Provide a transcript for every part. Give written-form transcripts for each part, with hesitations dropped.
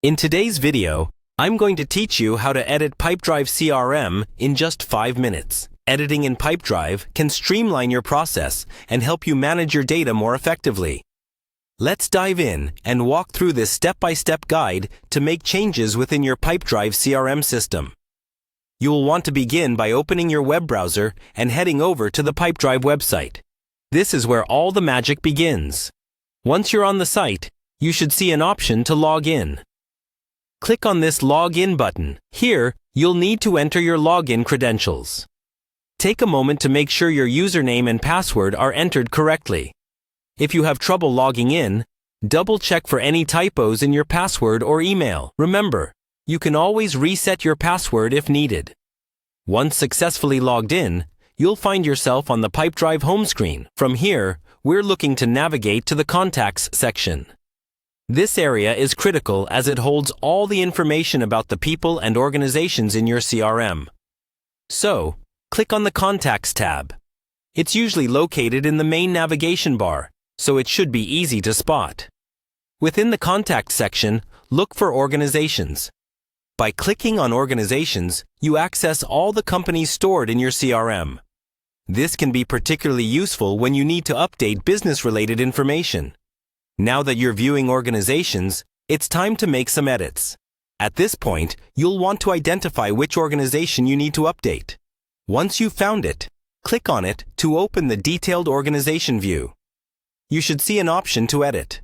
In today's video, I'm going to teach you how to edit Pipedrive CRM in just 5 minutes. Editing in Pipedrive can streamline your process and help you manage your data more effectively. Let's dive in and walk through this step-by-step guide to make changes within your Pipedrive CRM system. You will want to begin by opening your web browser and heading over to the Pipedrive website. This is where all the magic begins. Once you're on the site, you should see an option to log in. Click on this Login button. Here, you'll need to enter your login credentials. Take a moment to make sure your username and password are entered correctly. If you have trouble logging in, double-check for any typos in your password or email. Remember, you can always reset your password if needed. Once successfully logged in, you'll find yourself on the Pipedrive home screen. From here, we're looking to navigate to the Contacts section. This area is critical as it holds all the information about the people and organizations in your CRM. So, click on the Contacts tab. It's usually located in the main navigation bar, so it should be easy to spot. Within the Contact section, look for Organizations. By clicking on Organizations, you access all the companies stored in your CRM. This can be particularly useful when you need to update business-related information. Now that you're viewing organizations, it's time to make some edits. At this point, you'll want to identify which organization you need to update. Once you've found it, click on it to open the detailed organization view. You should see an option to edit.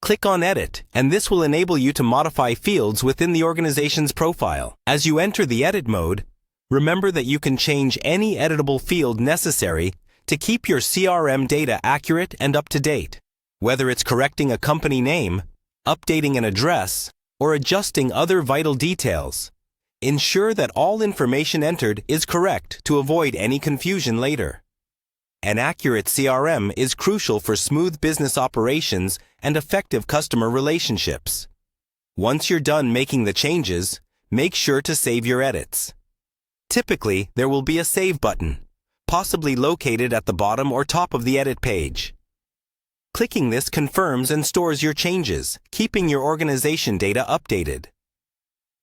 Click on Edit, and this will enable you to modify fields within the organization's profile. As you enter the edit mode, remember that you can change any editable field necessary to keep your CRM data accurate and up to date. Whether it's correcting a company name, updating an address, or adjusting other vital details, ensure that all information entered is correct to avoid any confusion later. An accurate CRM is crucial for smooth business operations and effective customer relationships. Once you're done making the changes, make sure to save your edits. Typically, there will be a Save button, possibly located at the bottom or top of the edit page. Clicking this confirms and stores your changes, keeping your organization data updated.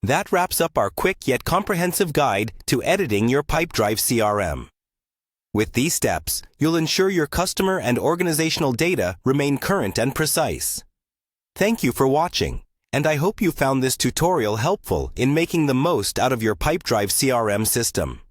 That wraps up our quick yet comprehensive guide to editing your Pipedrive CRM. With these steps, you'll ensure your customer and organizational data remain current and precise. Thank you for watching, and I hope you found this tutorial helpful in making the most out of your Pipedrive CRM system.